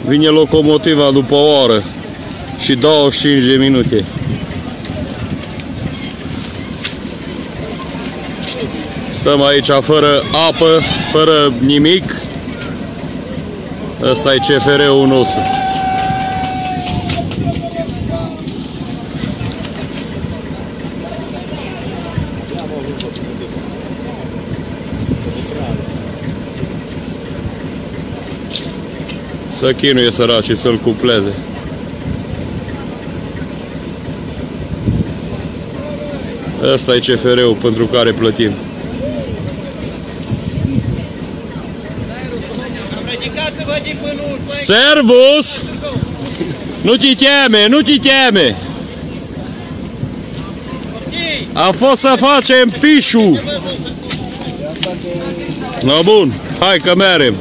Vine locomotiva după o oră și 25 de minute. Stăm aici fără apă, fără nimic. Ăsta e CFR-ul nostru. Să chinuie săracii să-l cupleze. Ăsta e CFR-ul pentru care plătim. Servus! Nu te teme, nu te teme! A fost să facem pișu! No, bun, hai că merem!